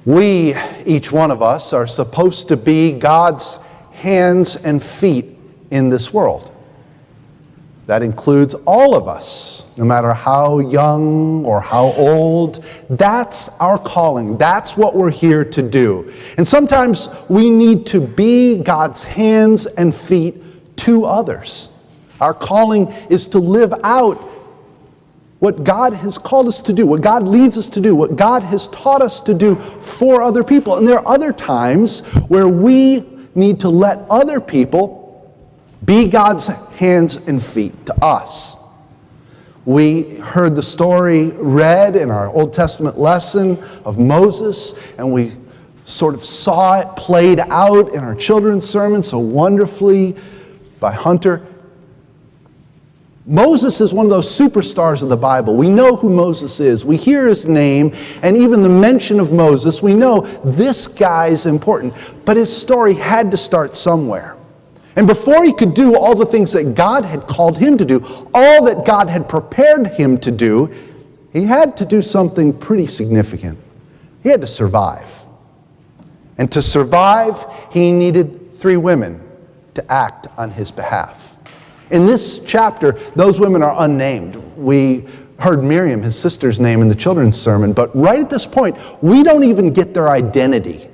We, each one of us, are supposed to be God's hands and feet in this world. That includes all of us, no matter how young or how old. That's our calling. That's what we're here to do. And sometimes we need to be God's hands and feet to others. Our calling is to live out what God has called us to do, what God leads us to do, what God has taught us to do for other people. And there are other times where we need to let other people be God's hands and feet to us. We heard the story read in our Old Testament lesson of Moses, and we sort of saw it played out in our children's sermon so wonderfully by Hunter. Moses is one of those superstars of the Bible. We know who Moses is. We hear his name, and even the mention of Moses, we know this guy's important. But his story had to start somewhere. And before he could do all the things that God had called him to do, all that God had prepared him to do, he had to do something pretty significant. He had to survive. And to survive, he needed 3 women to act on his behalf. In this chapter, those women are unnamed. We heard Miriam, his sister's name, in the children's sermon, but right at this point, we don't even get their identity.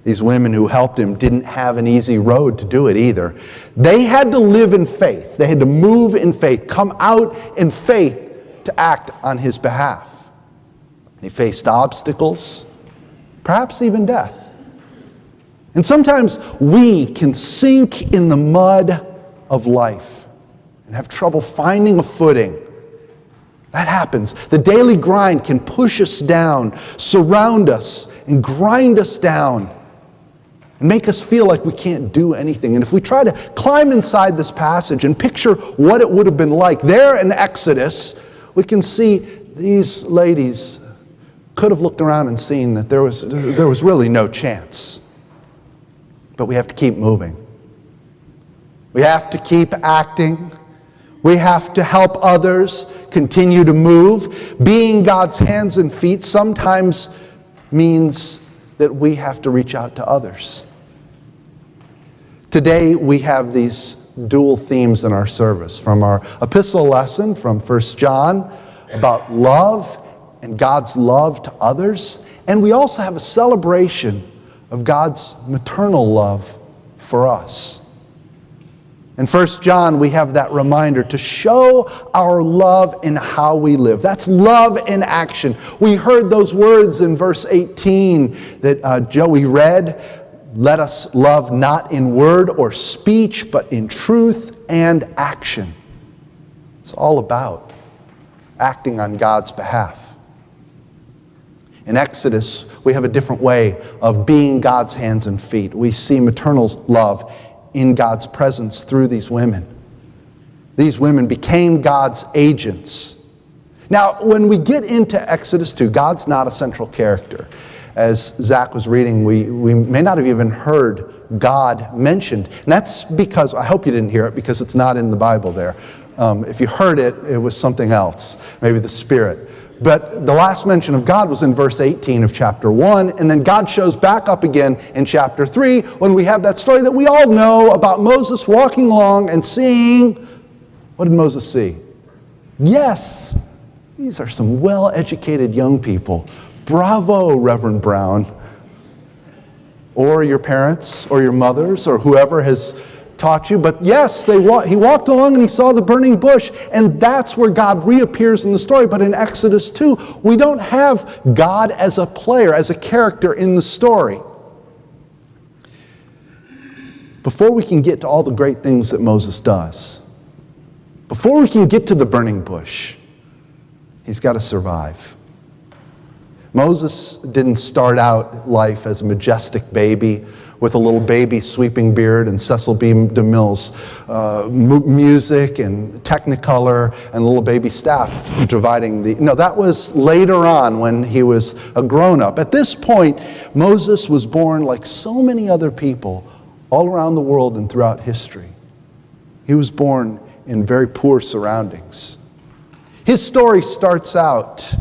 These women who helped him didn't have an easy road to do it either. They had to live in faith. They had to move in faith, come out in faith to act on his behalf. They faced obstacles, perhaps even death. And sometimes we can sink in the mud of life and have trouble finding a footing. That happens. The daily grind can push us down, surround us, and grind us down, and make us feel like we can't do anything. And if we try to climb inside this passage and picture what it would have been like there in Exodus, we can see these ladies could have looked around and seen that there was really no chance. But we have to keep moving. We have to keep acting. We have to help others continue to move. Being God's hands and feet sometimes means that we have to reach out to others. Today we have these dual themes in our service. From our epistle lesson from 1 John about love and God's love to others. And we also have a celebration of God's maternal love for us. In 1 John, we have that reminder to show our love in how we live. That's love in action. We heard those words in verse 18 that Joey read. Let us love not in word or speech, but in truth and action. It's all about acting on God's behalf. In Exodus, we have a different way of being God's hands and feet. We see maternal love in God's presence through these women. These women became God's agents. Now, when we get into Exodus 2, God's not a central character. As Zach was reading, we may not have even heard God mentioned. And that's because, I hope you didn't hear it, because it's not in the Bible there. If you heard it, it was something else, maybe the Spirit. But the last mention of God was in verse 18 of chapter 1, and then God shows back up again in chapter 3 when we have that story that we all know about Moses walking along and seeing, what did Moses see? Yes, these are some well-educated young people. Bravo, Reverend Brown. Or your parents, or your mothers, or whoever has taught you. But yes, he walked along and he saw the burning bush, and that's where God reappears in the story. But in Exodus 2, we don't have God as a player, as a character in the story. Before we can get to all the great things that Moses does, before we can get to the burning bush, he's got to survive. Moses didn't start out life as a majestic baby with a little baby sweeping beard and Cecil B. DeMille's music and Technicolor and a little baby staff dividing the... No, that was later on when he was a grown-up. At this point, Moses was born like so many other people all around the world and throughout history. He was born in very poor surroundings. His story starts out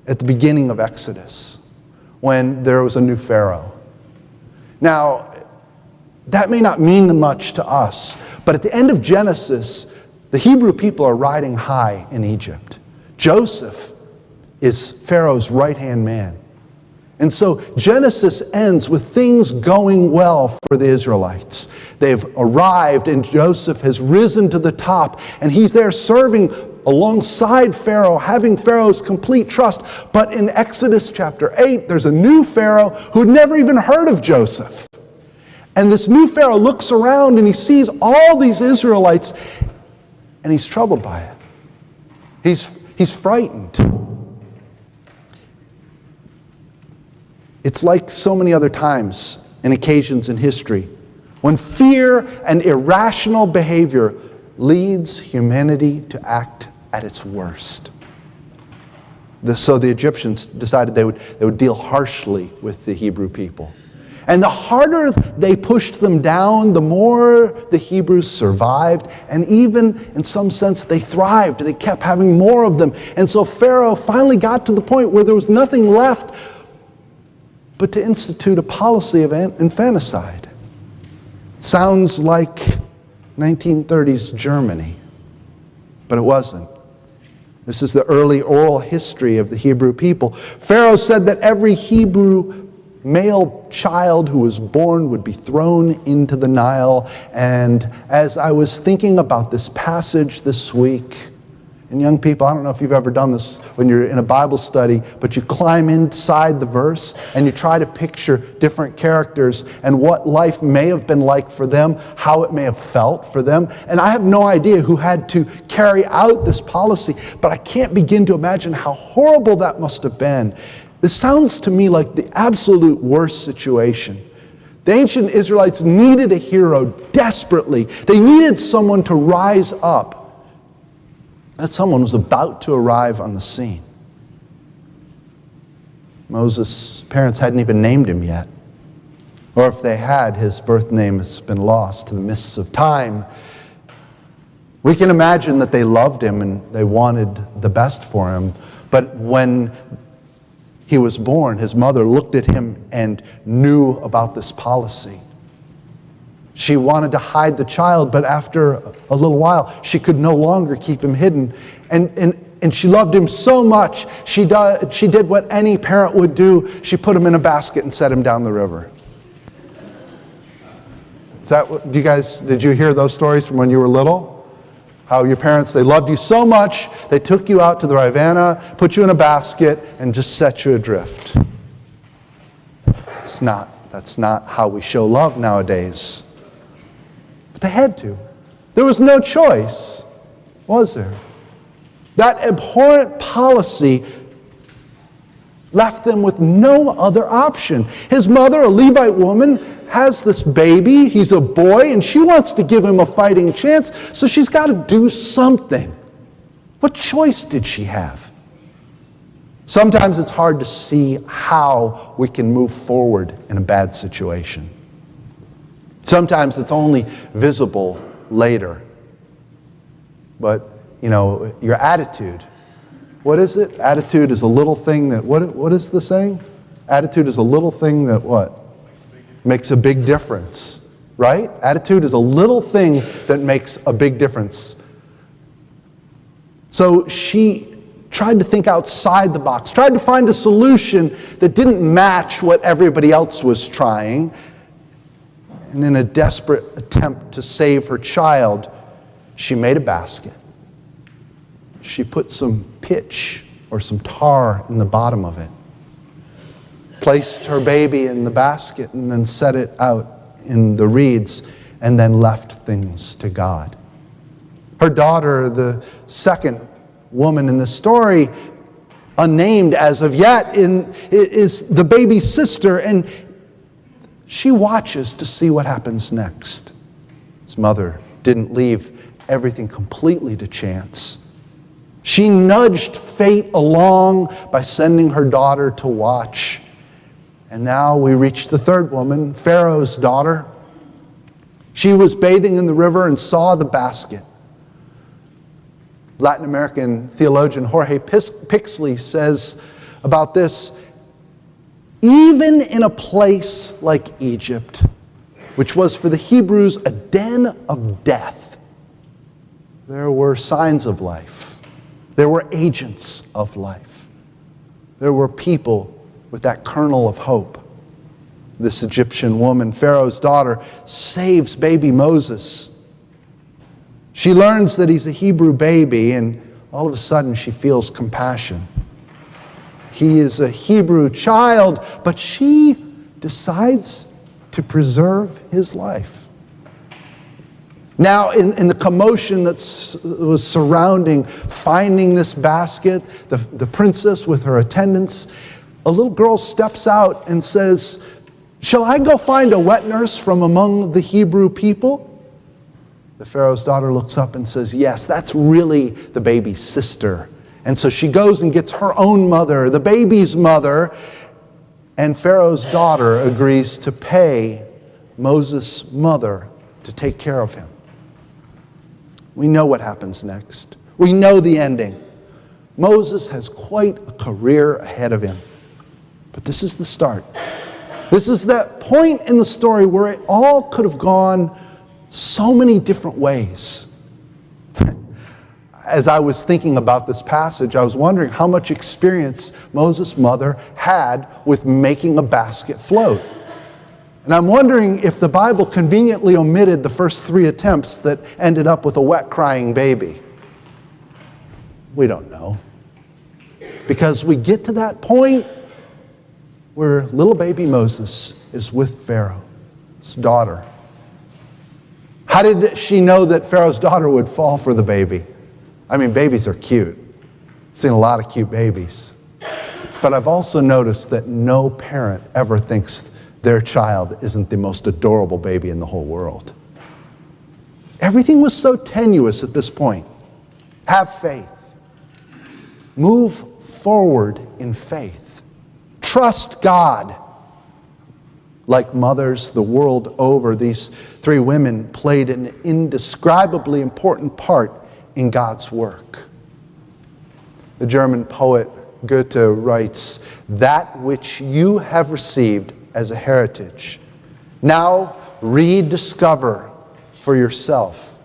at the beginning of Exodus, when there was a new Pharaoh. Now, that may not mean much to us, but at the end of Genesis, the Hebrew people are riding high in Egypt. Joseph is Pharaoh's right-hand man. And so Genesis ends with things going well for the Israelites. They've arrived and Joseph has risen to the top and he's there serving alongside Pharaoh, having Pharaoh's complete trust. But in Exodus chapter 8, there's a new Pharaoh who'd never even heard of Joseph. And this new Pharaoh looks around and he sees all these Israelites and he's troubled by it. He's frightened. It's like so many other times and occasions in history when fear and irrational behavior leads humanity to act at its worst. So the Egyptians decided they would deal harshly with the Hebrew people. And the harder they pushed them down, the more the Hebrews survived. And even in some sense, they thrived. They kept having more of them. And so Pharaoh finally got to the point where there was nothing left but to institute a policy of infanticide. Sounds like 1930s Germany, but it wasn't. This is the early oral history of the Hebrew people. Pharaoh said that every Hebrew male child who was born would be thrown into the Nile. And as I was thinking about this passage this week, and young people, I don't know if you've ever done this when you're in a Bible study, but you climb inside the verse and you try to picture different characters and what life may have been like for them, how it may have felt for them. And I have no idea who had to carry out this policy, but I can't begin to imagine how horrible that must have been. This sounds to me like the absolute worst situation. The ancient Israelites needed a hero desperately. They needed someone to rise up. That someone was about to arrive on the scene. Moses' parents hadn't even named him yet. Or if they had, his birth name has been lost to the mists of time. We can imagine that they loved him and they wanted the best for him. But when he was born, his mother looked at him and knew about this policy. She wanted to hide the child, but after a little while, she could no longer keep him hidden. And she loved him so much, she did what any parent would do. She put him in a basket and set him down the river. Did you hear those stories from when you were little? How your parents, they loved you so much, they took you out to the Rivanna, put you in a basket, and just set you adrift. That's not how we show love nowadays. But they had to. There was no choice, was there? That abhorrent policy left them with no other option. His mother, a Levite woman, has this baby. He's a boy, and she wants to give him a fighting chance, so she's got to do something. What choice did she have? Sometimes it's hard to see how we can move forward in a bad situation. Sometimes it's only visible later. But, your attitude. What is it? Attitude is a little thing that, what is the saying? Attitude is a little thing that what? Makes a big difference. Right? Attitude is a little thing that makes a big difference. So she tried to think outside the box, tried to find a solution that didn't match what everybody else was trying. And in a desperate attempt to save her child, she made a basket. She put some pitch or some tar in the bottom of it, placed her baby in the basket, and then set it out in the reeds, and then left things to God. Her daughter, the second woman in the story, unnamed as of yet, is the baby's sister, and she watches to see what happens next. His mother didn't leave everything completely to chance. She nudged fate along by sending her daughter to watch. And now we reach the third woman, Pharaoh's daughter. She was bathing in the river and saw the basket. Latin American theologian Jorge Pixley says about this, Even in a place like Egypt, which was for the Hebrews a den of death, there were signs of life. There were agents of life. There were people with that kernel of hope. This Egyptian woman, Pharaoh's daughter, saves baby Moses. She learns that he's a Hebrew baby, and all of a sudden she feels compassion. He is a Hebrew child, but she decides to preserve his life. Now, in the commotion that was surrounding finding this basket, the princess with her attendants, a little girl steps out and says, "Shall I go find a wet nurse from among the Hebrew people?" The Pharaoh's daughter looks up and says, "Yes, that's really the baby's sister." And so she goes and gets her own mother, the baby's mother, and Pharaoh's daughter agrees to pay Moses' mother to take care of him. We know what happens next. We know the ending. Moses has quite a career ahead of him. But this is the start. This is that point in the story where it all could have gone so many different ways. As I was thinking about this passage, I was wondering how much experience Moses' mother had with making a basket float. And I'm wondering if the Bible conveniently omitted the first 3 attempts that ended up with a wet, crying baby. We don't know. Because we get to that point where little baby Moses is with Pharaoh's daughter. How did she know that Pharaoh's daughter would fall for the baby? I mean, babies are cute. I've seen a lot of cute babies. But I've also noticed that no parent ever thinks their child isn't the most adorable baby in the whole world. Everything was so tenuous at this point. Have faith. Move forward in faith. Trust God. Like mothers the world over, these 3 women played an indescribably important part in God's work. The German poet Goethe writes, "That which you have received as a heritage, now rediscover for yourself,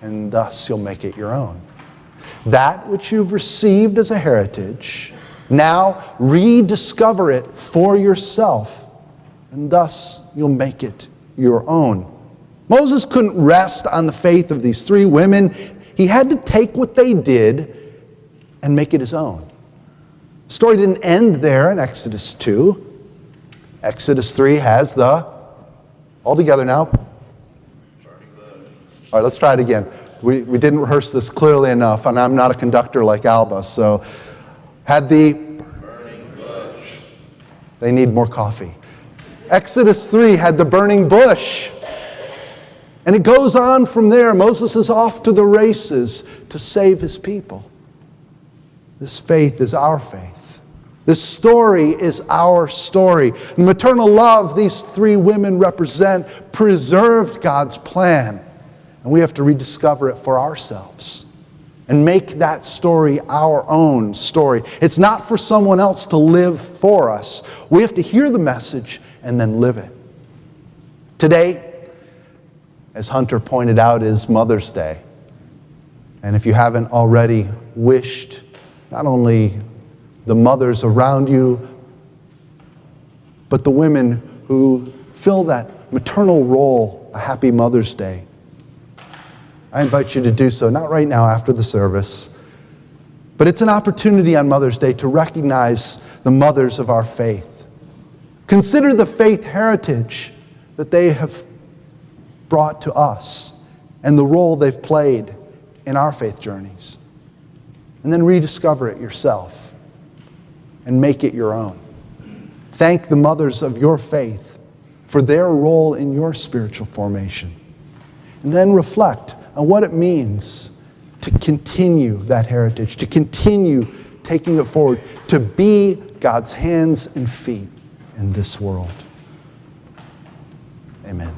and thus you'll make it your own." That which you've received as a heritage, now rediscover it for yourself, and thus you'll make it your own. Moses couldn't rest on the faith of these 3 women. He had to take what they did and make it his own. The story didn't end there in Exodus 2. Exodus 3 has the, all together now. All right, let's try it again. We didn't rehearse this clearly enough, and I'm not a conductor like Alba, so had the burning bush. They need more coffee. Exodus 3 had the burning bush. And it goes on from there. Moses is off to the races to save his people. This faith is our faith. This story is our story. The maternal love these 3 women represent preserved God's plan. And we have to rediscover it for ourselves and make that story our own story. It's not for someone else to live for us. We have to hear the message and then live it. Today, as Hunter pointed out, is Mother's Day. And if you haven't already wished not only the mothers around you, but the women who fill that maternal role, a happy Mother's Day, I invite you to do so, not right now after the service, but it's an opportunity on Mother's Day to recognize the mothers of our faith. Consider the faith heritage that they have brought to us and the role they've played in our faith journeys. And then rediscover it yourself and make it your own. Thank the mothers of your faith for their role in your spiritual formation. And then reflect on what it means to continue that heritage, to continue taking it forward, to be God's hands and feet in this world. Amen.